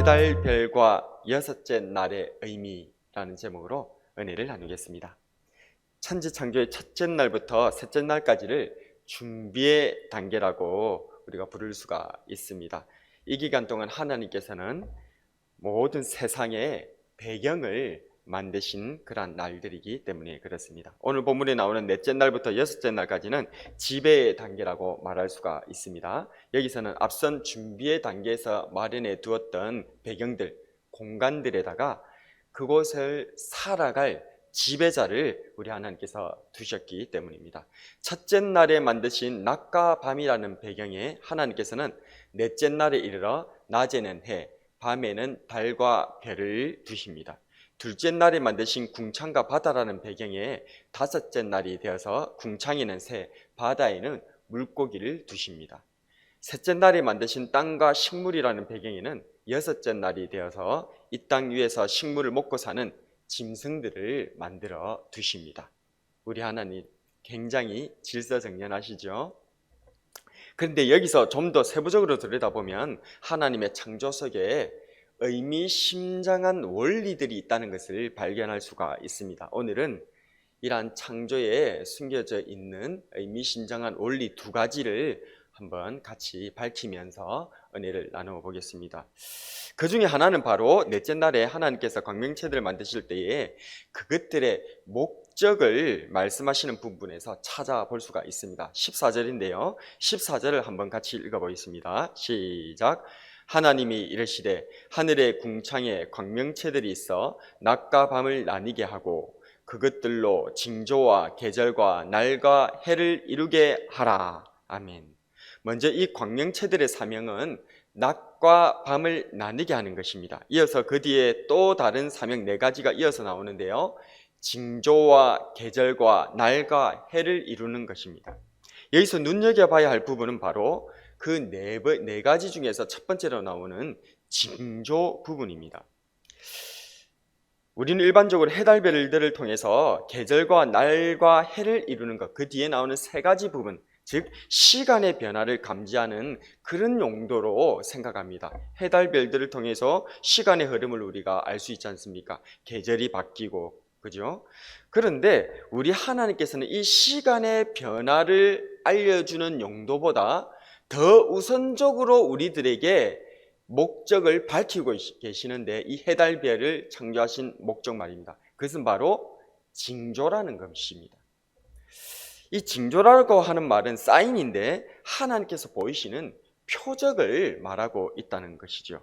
해달별과 여섯째 날의 의미라는 제목으로 은혜를 나누겠습니다. 천지창조의 첫째 날부터 셋째 날까지를 준비의 단계라고 우리가 부를 수가 있습니다. 이 기간 동안 하나님께서는 모든 세상의 배경을 만드신 그러한 날들이기 때문에 그렇습니다. 오늘 본문에 나오는 넷째 날부터 여섯째 날까지는 지배의 단계라고 말할 수가 있습니다. 여기서는 앞선 준비의 단계에서 마련해 두었던 배경들, 공간들에다가 그곳을 살아갈 지배자를 우리 하나님께서 두셨기 때문입니다. 첫째 날에 만드신 낮과 밤이라는 배경에 하나님께서는 넷째 날에 이르러 낮에는 해, 밤에는 달과 별을 두십니다. 둘째 날에 만드신 궁창과 바다라는 배경에 다섯째 날이 되어서 궁창에는 새, 바다에는 물고기를 두십니다. 셋째 날에 만드신 땅과 식물이라는 배경에는 여섯째 날이 되어서 이 땅 위에서 식물을 먹고 사는 짐승들을 만들어 두십니다. 우리 하나님 굉장히 질서정연하시죠? 그런데 여기서 좀 더 세부적으로 들여다보면 하나님의 창조 속에 의미심장한 원리들이 있다는 것을 발견할 수가 있습니다. 오늘은 이러한 창조에 숨겨져 있는 의미심장한 원리 두 가지를 한번 같이 밝히면서 은혜를 나누어 보겠습니다. 그 중에 하나는 바로 넷째 날에 하나님께서 광명체들을 만드실 때에 그것들의 목적을 말씀하시는 부분에서 찾아볼 수가 있습니다. 14절인데요 14절을 한번 같이 읽어보겠습니다. 시작. 하나님이 이르시되 하늘의 궁창에 광명체들이 있어 낮과 밤을 나뉘게 하고 그것들로 징조와 계절과 날과 해를 이루게 하라. 아멘. 먼저 이 광명체들의 사명은 낮과 밤을 나뉘게 하는 것입니다. 이어서 그 뒤에 또 다른 사명 네 가지가 이어서 나오는데요 징조와 계절과 날과 해를 이루는 것입니다. 여기서 눈여겨봐야 할 부분은 바로 그 네 가지 중에서 첫 번째로 나오는 징조 부분입니다. 우리는 일반적으로 해달별들을 통해서 계절과 날과 해를 이루는 것, 그 뒤에 나오는 세 가지 부분, 즉 시간의 변화를 감지하는 그런 용도로 생각합니다. 해달별들을 통해서 시간의 흐름을 우리가 알 수 있지 않습니까? 계절이 바뀌고, 그죠? 그런데 우리 하나님께서는 이 시간의 변화를 알려주는 용도보다 더 우선적으로 우리들에게 목적을 밝히고 계시는데 이 해달별을 창조하신 목적 말입니다. 그것은 바로 징조라는 것입니다. 이 징조라고 하는 말은 사인인데 하나님께서 보이시는 표적을 말하고 있다는 것이죠.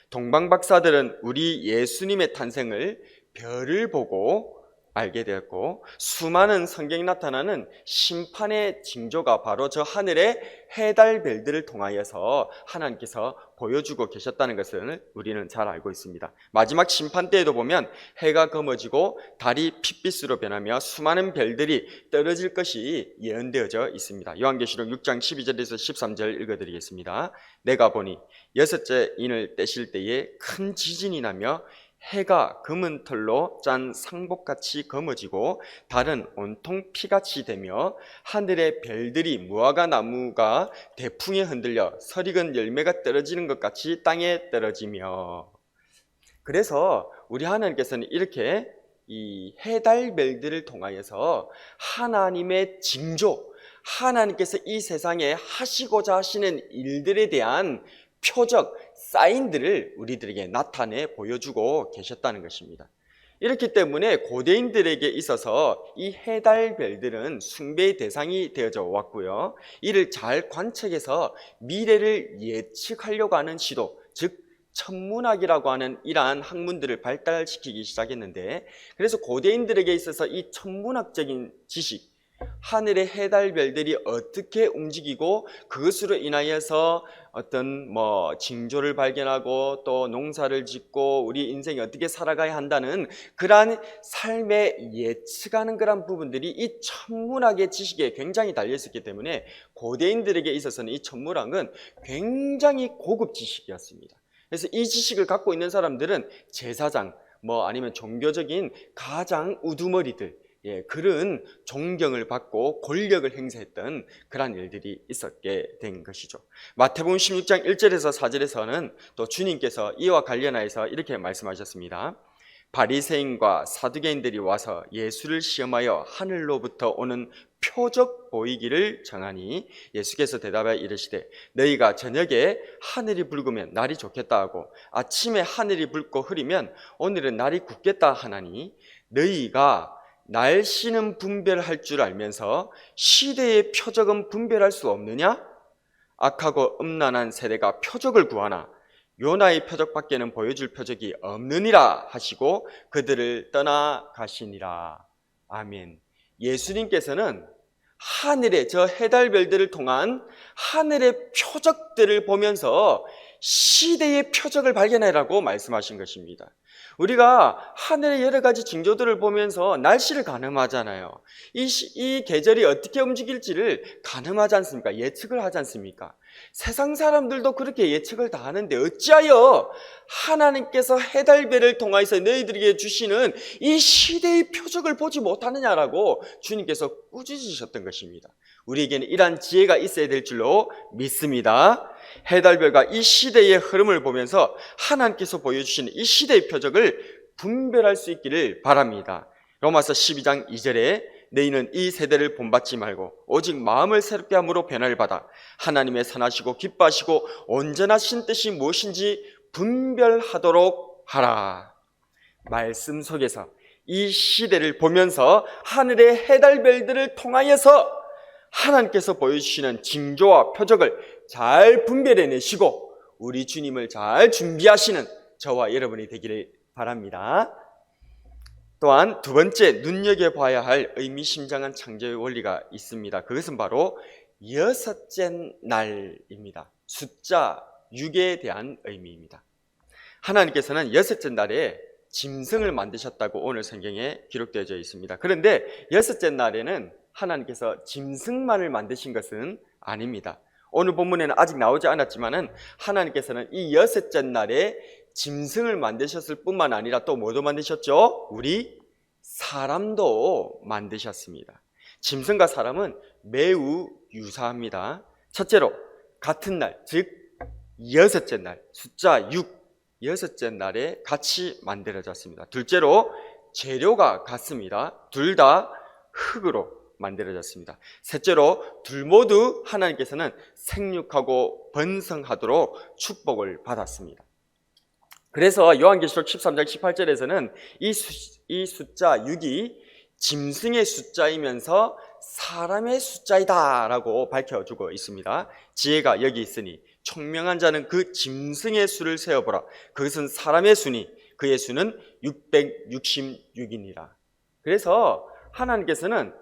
동방박사들은 우리 예수님의 탄생을 별을 보고 알게 되었고 수많은 성경에 나타나는 심판의 징조가 바로 저 하늘의 해달별들을 통하여서 하나님께서 보여주고 계셨다는 것을 우리는 잘 알고 있습니다. 마지막 심판 때에도 보면 해가 검어지고 달이 핏빛으로 변하며 수많은 별들이 떨어질 것이 예언되어져 있습니다. 요한계시록 6장 12절에서 13절 읽어드리겠습니다. 내가 보니 여섯째 인을 떼실 때에 큰 지진이 나며 해가 검은 털로 짠 상복같이 검어지고 달은 온통 피같이 되며 하늘의 별들이 무화과 나무가 대풍에 흔들려 설익은 열매가 떨어지는 것 같이 땅에 떨어지며. 그래서 우리 하나님께서는 이렇게 이 해달별들을 통하여서 하나님의 징조, 하나님께서 이 세상에 하시고자 하시는 일들에 대한 표적, 사인들을 우리들에게 나타내 보여주고 계셨다는 것입니다. 이렇기 때문에 고대인들에게 있어서 이 해달별들은 숭배의 대상이 되어져 왔고요 이를 잘 관측해서 미래를 예측하려고 하는 시도, 즉 천문학이라고 하는 이러한 학문들을 발달시키기 시작했는데 그래서 고대인들에게 있어서 이 천문학적인 지식, 하늘의 해달별들이 어떻게 움직이고 그것으로 인하여서 어떤 징조를 발견하고 또 농사를 짓고 우리 인생이 어떻게 살아가야 한다는 그러한 삶에 예측하는 그런 부분들이 이 천문학의 지식에 굉장히 달려있었기 때문에 고대인들에게 있어서는 이 천문학은 굉장히 고급 지식이었습니다. 그래서 이 지식을 갖고 있는 사람들은 제사장 아니면 종교적인 가장 우두머리들, 그런 존경을 받고 권력을 행사했던 그러한 일들이 있었게 된 것이죠. 마태복음 16장 1절에서 4절에서는 또 주님께서 이와 관련하여서 이렇게 말씀하셨습니다. 바리새인과 사두개인들이 와서 예수를 시험하여 하늘로부터 오는 표적 보이기를 정하니 예수께서 대답하여 이르시되 너희가 저녁에 하늘이 붉으면 날이 좋겠다 하고 아침에 하늘이 붉고 흐리면 오늘은 날이 굳겠다 하나니 너희가 날씨는 분별할 줄 알면서 시대의 표적은 분별할 수 없느냐? 악하고 음란한 세대가 표적을 구하나 요나의 표적밖에는 보여줄 표적이 없느니라 하시고 그들을 떠나가시니라. 아멘. 예수님께서는 하늘의 저 해달별들을 통한 하늘의 표적들을 보면서 시대의 표적을 발견하라고 말씀하신 것입니다. 우리가 하늘의 여러 가지 징조들을 보면서 날씨를 가늠하잖아요. 이 계절이 어떻게 움직일지를 가늠하지 않습니까? 예측을 하지 않습니까? 세상 사람들도 그렇게 예측을 다 하는데 어찌하여 하나님께서 해달별을 통하여서 너희들에게 주시는 이 시대의 표적을 보지 못하느냐라고 주님께서 꾸짖으셨던 것입니다. 우리에게는 이러한 지혜가 있어야 될 줄로 믿습니다. 해달별과 이 시대의 흐름을 보면서 하나님께서 보여주시는 이 시대의 표적을 분별할 수 있기를 바랍니다. 로마서 12장 2절에 너희는 이 세대를 본받지 말고 오직 마음을 새롭게 함으로 변화를 받아 하나님의 선하시고 기뻐하시고 온전하신 뜻이 무엇인지 분별하도록 하라. 말씀 속에서 이 시대를 보면서 하늘의 해달별들을 통하여서 하나님께서 보여주시는 징조와 표적을 잘 분별해내시고 우리 주님을 잘 준비하시는 저와 여러분이 되기를 바랍니다. 또한 두 번째 눈여겨봐야 할 의미심장한 창조의 원리가 있습니다. 그것은 바로 여섯째 날입니다. 숫자 6에 대한 의미입니다. 하나님께서는 여섯째 날에 짐승을 만드셨다고 오늘 성경에 기록되어져 있습니다. 그런데 여섯째 날에는 하나님께서 짐승만을 만드신 것은 아닙니다. 오늘 본문에는 아직 나오지 않았지만은 하나님께서는 이 여섯째 날에 짐승을 만드셨을 뿐만 아니라 또 뭐도 만드셨죠? 우리 사람도 만드셨습니다. 짐승과 사람은 매우 유사합니다. 첫째로 같은 날, 즉 여섯째 날, 숫자 6, 여섯째 날에 같이 만들어졌습니다. 둘째로 재료가 같습니다. 둘 다 흙으로 만들어졌습니다. 셋째로 둘 모두 하나님께서는 생육하고 번성하도록 축복을 받았습니다. 그래서 요한계시록 13장 18절에서는 이 숫자 6이 짐승의 숫자이면서 사람의 숫자이다 라고 밝혀주고 있습니다. 지혜가 여기 있으니 총명한 자는 그 짐승의 수를 세어보라. 그것은 사람의 수니 그의 수는 666이니라. 그래서 하나님께서는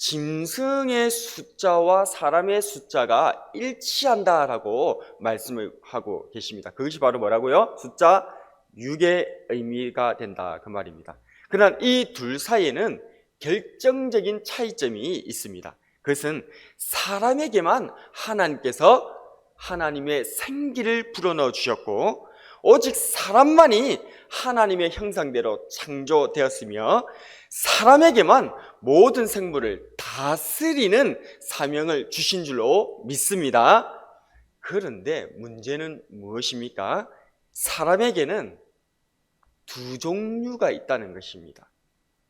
짐승의 숫자와 사람의 숫자가 일치한다라고 말씀을 하고 계십니다. 그것이 바로 뭐라고요? 숫자 6의 의미가 된다 그 말입니다. 그러나 이 둘 사이에는 결정적인 차이점이 있습니다. 그것은 사람에게만 하나님께서 하나님의 생기를 불어넣어 주셨고 오직 사람만이 하나님의 형상대로 창조되었으며 사람에게만 모든 생물을 다스리는 사명을 주신 줄로 믿습니다. 그런데 문제는 무엇입니까? 사람에게는 두 종류가 있다는 것입니다.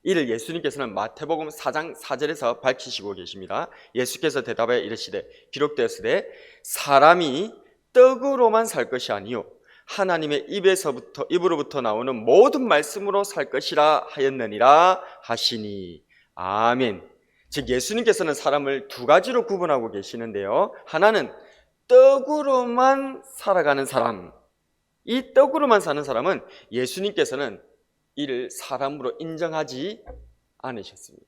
이를 예수님께서는 마태복음 4장 4절에서 밝히시고 계십니다. 예수께서 대답하여 이르시되 기록되었으되 사람이 떡으로만 살 것이 아니요 하나님의 입으로부터 나오는 모든 말씀으로 살 것이라 하였느니라 하시니. 아멘. 즉 예수님께서는 사람을 두 가지로 구분하고 계시는데요. 하나는 떡으로만 살아가는 사람. 이 떡으로만 사는 사람은 예수님께서는 이를 사람으로 인정하지 않으셨습니다.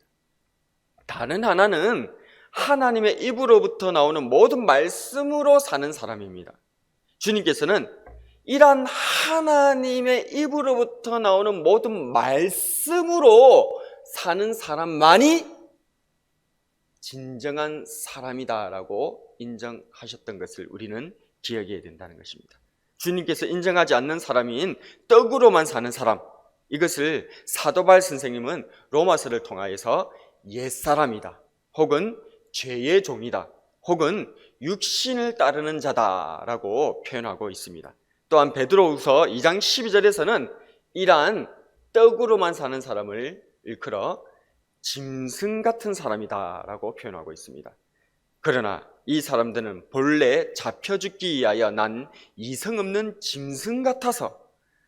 다른 하나는 하나님의 입으로부터 나오는 모든 말씀으로 사는 사람입니다. 주님께서는 이러한 하나님의 입으로부터 나오는 모든 말씀으로 사는 사람만이 진정한 사람이다라고 인정하셨던 것을 우리는 기억해야 된다는 것입니다. 주님께서 인정하지 않는 사람인 떡으로만 사는 사람, 이것을 사도 바울 선생님은 로마서를 통하여서 옛사람이다, 혹은 죄의 종이다, 혹은 육신을 따르는 자다라고 표현하고 있습니다. 또한 베드로후서 2장 12절에서는 이러한 떡으로만 사는 사람을 일컬어 짐승 같은 사람이다라고 표현하고 있습니다. 그러나 이 사람들은 본래 잡혀 죽기 위하여 난 이성 없는 짐승 같아서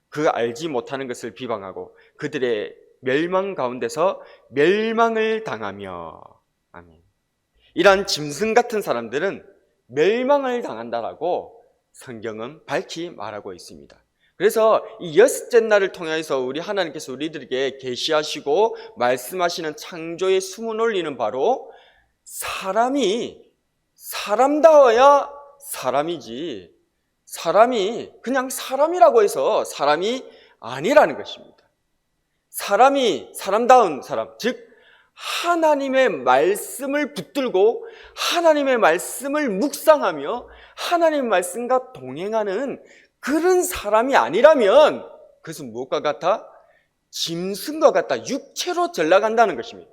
그 알지 못하는 것을 비방하고 그들의 멸망 가운데서 멸망을 당하며, 아멘. 이러한 짐승 같은 사람들은 멸망을 당한다라고 성경은 밝히 말하고 있습니다. 그래서 이 여섯째 날을 통해서 우리 하나님께서 우리들에게 계시하시고 말씀하시는 창조의 숨은 올리는 바로 사람이 사람다워야 사람이지, 사람이 그냥 사람이라고 해서 사람이 아니라는 것입니다. 사람이 사람다운 사람, 즉 하나님의 말씀을 붙들고 하나님의 말씀을 묵상하며 하나님의 말씀과 동행하는 그런 사람이 아니라면 그것은 무엇과 같아? 짐승과 같다. 육체로 전락한다는 것입니다.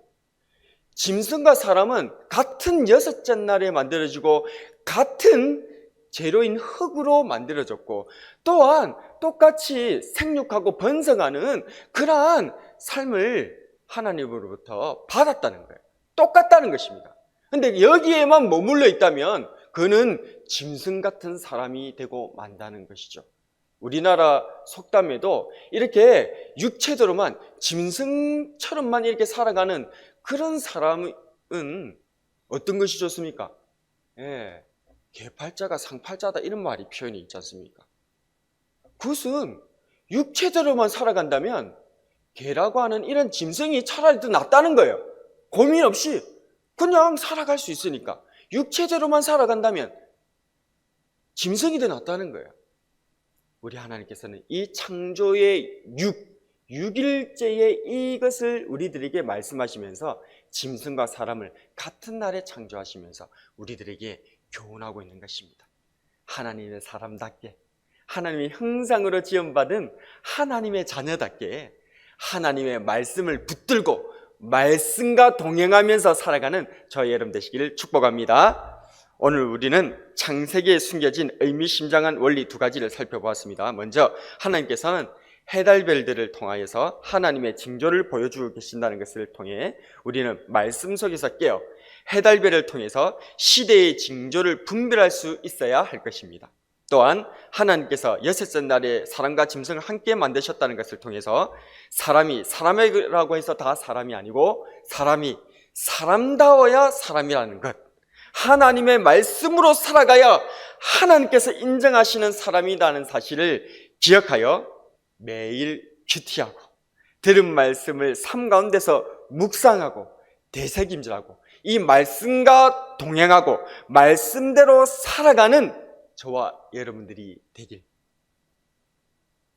짐승과 사람은 같은 여섯째 날에 만들어지고 같은 재료인 흙으로 만들어졌고 또한 똑같이 생육하고 번성하는 그러한 삶을 하나님으로부터 받았다는 거예요. 똑같다는 것입니다. 그런데 여기에만 머물러 있다면 그는 짐승 같은 사람이 되고 만다는 것이죠. 우리나라 속담에도 이렇게 육체대로만 짐승처럼만 이렇게 살아가는 그런 사람은 어떤 것이 좋습니까? 예, 개팔자가 상팔자다 이런 말이 표현이 있지 않습니까? 그것은 육체대로만 살아간다면 개라고 하는 이런 짐승이 차라리 더 낫다는 거예요. 고민 없이 그냥 살아갈 수 있으니까. 육체대로만 살아간다면 짐승이 더 낫다는 거예요. 우리 하나님께서는 이 창조의 6일째의 이것을 우리들에게 말씀하시면서 짐승과 사람을 같은 날에 창조하시면서 우리들에게 교훈하고 있는 것입니다. 하나님의 사람답게, 하나님의 형상으로 지음받은 하나님의 자녀답게 하나님의 말씀을 붙들고 말씀과 동행하면서 살아가는 저희 여러분 되시기를 축복합니다. 오늘 우리는 창세기에 숨겨진 의미심장한 원리 두 가지를 살펴보았습니다. 먼저 하나님께서는 해달별들을 통하여서 하나님의 징조를 보여주고 계신다는 것을 통해 우리는 말씀 속에서 깨어 해달별을 통해서 시대의 징조를 분별할 수 있어야 할 것입니다. 또한 하나님께서 여섯째 날에 사람과 짐승을 함께 만드셨다는 것을 통해서 사람이 사람이라고 해서 다 사람이 아니고 사람이 사람다워야 사람이라는 것, 하나님의 말씀으로 살아가야 하나님께서 인정하시는 사람이라는 사실을 기억하여 매일 큐티하고 들은 말씀을 삶 가운데서 묵상하고 되새김질하고 이 말씀과 동행하고 말씀대로 살아가는 저와 여러분들이 되길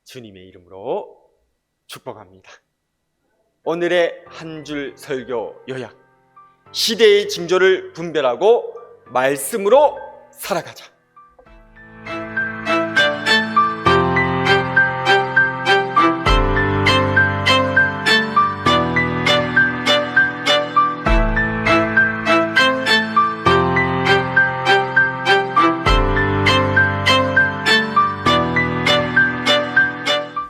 주님의 이름으로 축복합니다. 오늘의 한 줄 설교 요약: 시대의 징조를 분별하고 말씀으로 살아가자.